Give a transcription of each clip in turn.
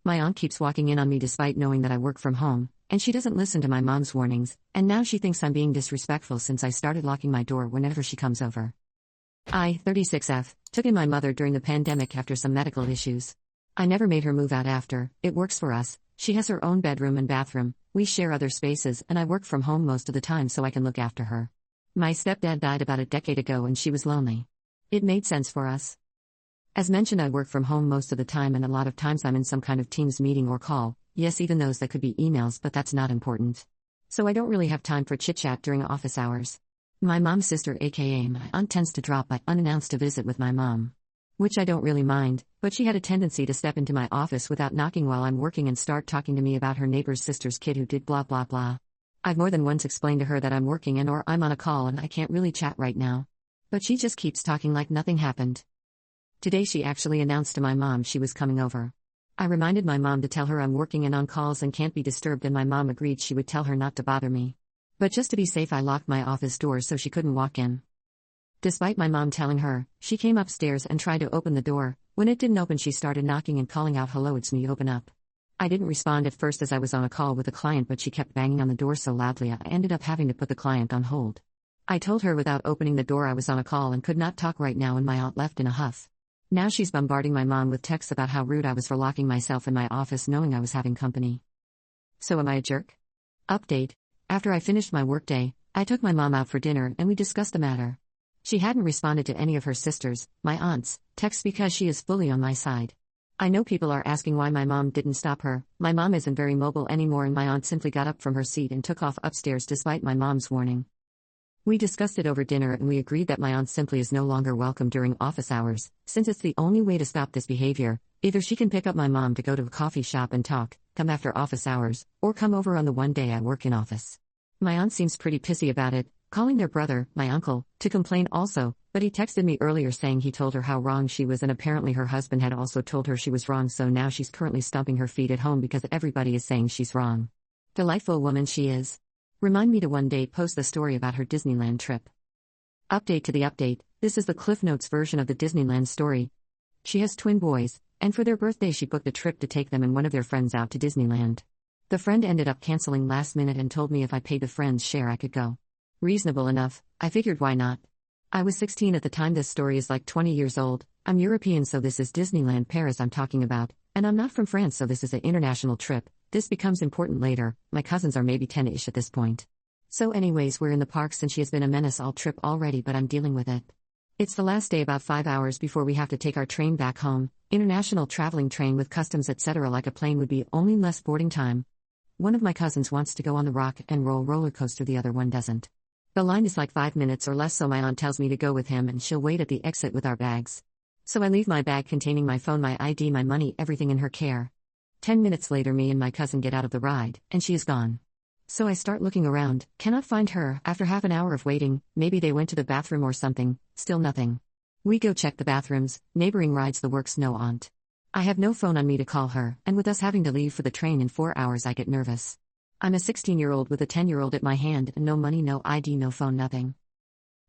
My aunt keeps walking in on me despite knowing that I work from home, and she doesn't listen to my mom's warnings, and now she thinks I'm being disrespectful since I started locking my door whenever she comes over. I, 36F, took in my mother during the pandemic after some medical issues. I never made her move out after, it works for us, she has her own bedroom and bathroom, we share other spaces, and I work from home most of the time so I can look after her. My stepdad died about a decade ago and she was lonely. It made sense for us. As mentioned, I work from home most of the time and a lot of times I'm in some kind of Teams meeting or call, yes, even those that could be emails, but that's not important. So I don't really have time for chit-chat during office hours. My mom's sister, aka my aunt, tends to drop by unannounced to visit with my mom. Which I don't really mind, but she had a tendency to step into my office without knocking while I'm working and start talking to me about her neighbor's sister's kid who did blah blah blah. I've more than once explained to her that I'm working and or I'm on a call and I can't really chat right now. But she just keeps talking like nothing happened. Today she actually announced to my mom she was coming over. I reminded my mom to tell her I'm working and on calls and can't be disturbed, and my mom agreed she would tell her not to bother me. But just to be safe I locked my office door so she couldn't walk in. Despite my mom telling her, she came upstairs and tried to open the door. When it didn't open she started knocking and calling out, "Hello, it's me, open up." I didn't respond at first as I was on a call with a client, but she kept banging on the door so loudly I ended up having to put the client on hold. I told her without opening the door I was on a call and could not talk right now, and my aunt left in a huff. Now she's bombarding my mom with texts about how rude I was for locking myself in my office knowing I was having company. So am I a jerk? Update. After I finished my workday, I took my mom out for dinner and we discussed the matter. She hadn't responded to any of her sisters, my aunts, texts because she is fully on my side. I know people are asking why my mom didn't stop her. My mom isn't very mobile anymore and my aunt simply got up from her seat and took off upstairs despite my mom's warning. We discussed it over dinner and we agreed that my aunt simply is no longer welcome during office hours, since it's the only way to stop this behavior. Either she can pick up my mom to go to a coffee shop and talk, come after office hours, or come over on the one day I work in office. My aunt seems pretty pissy about it, calling their brother, my uncle, to complain also, but he texted me earlier saying he told her how wrong she was and apparently her husband had also told her she was wrong, so now she's currently stomping her feet at home because everybody is saying she's wrong. Delightful woman she is. Remind me to one day post the story about her Disneyland trip. Update to the update, this is the Cliff Notes version of the Disneyland story. She has twin boys, and for their birthday she booked a trip to take them and one of their friends out to Disneyland. The friend ended up canceling last minute and told me if I paid the friend's share I could go. Reasonable enough, I figured why not. I was 16 at the time. This story is like 20 years old. I'm European so this is Disneyland Paris I'm talking about, and I'm not from France so this is an international trip. This becomes important later, my cousins are maybe 10-ish at this point. So anyways, we're in the parks and she has been a menace all trip already, but I'm dealing with it. It's the last day, about 5 hours before we have to take our train back home, international traveling train with customs etc. like a plane would be, only less boarding time. One of my cousins wants to go on the rock and roll roller coaster, the other one doesn't. The line is like 5 minutes or less so my aunt tells me to go with him and she'll wait at the exit with our bags. So I leave my bag containing my phone, my ID, my money, everything in her care. 10 minutes later me and my cousin get out of the ride, and she is gone. So I start looking around, cannot find her. After half an hour of waiting, maybe they went to the bathroom or something, still nothing. We go check the bathrooms, neighboring rides, the works, no aunt. I have no phone on me to call her, and with us having to leave for the train in 4 hours I get nervous. I'm a 16-year-old with a 10-year-old at my hand and no money, no ID, no phone, nothing.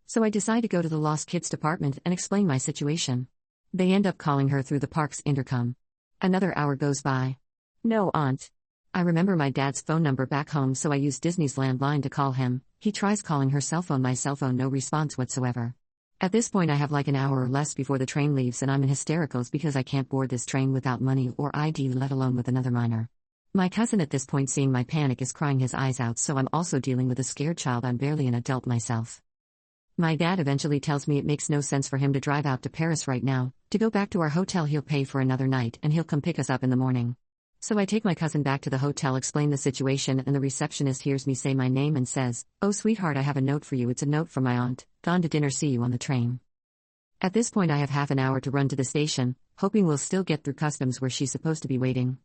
So I decide to go to the lost kids department and explain my situation. They end up calling her through the park's intercom. Another hour goes by. No aunt. I remember my dad's phone number back home so I use Disney's landline to call him. He tries calling her cell phone, my cell phone, no response whatsoever. At this point I have like an hour or less before the train leaves and I'm in hystericals because I can't board this train without money or ID, let alone with another minor. My cousin at this point, seeing my panic, is crying his eyes out, so I'm also dealing with a scared child. I'm barely an adult myself. My dad eventually tells me it makes no sense for him to drive out to Paris right now. To go back to our hotel he'll pay for another night and he'll come pick us up in the morning. So I take my cousin back to the hotel, explain the situation, and the receptionist hears me say my name and says, "Oh sweetheart, I have a note for you. It's a note from my aunt. Gone to dinner, see you on the train." At this point I have half an hour to run to the station, hoping we'll still get through customs where she's supposed to be waiting.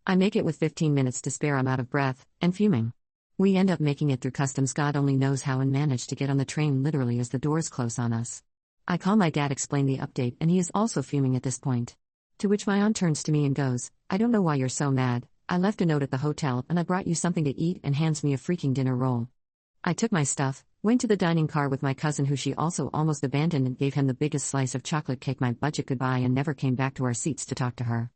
I make it with 15 minutes to spare. I'm out of breath, and fuming. We end up making it through customs, God only knows how, and manage to get on the train literally as the doors close on us. I call my dad, explain the update, and he is also fuming at this point. To which my aunt turns to me and goes, "I don't know why you're so mad. I left a note at the hotel and I brought you something to eat," and hands me a freaking dinner roll. I took my stuff, went to the dining car with my cousin who she also almost abandoned, and gave him the biggest slice of chocolate cake, my budget goodbye, and never came back to our seats to talk to her.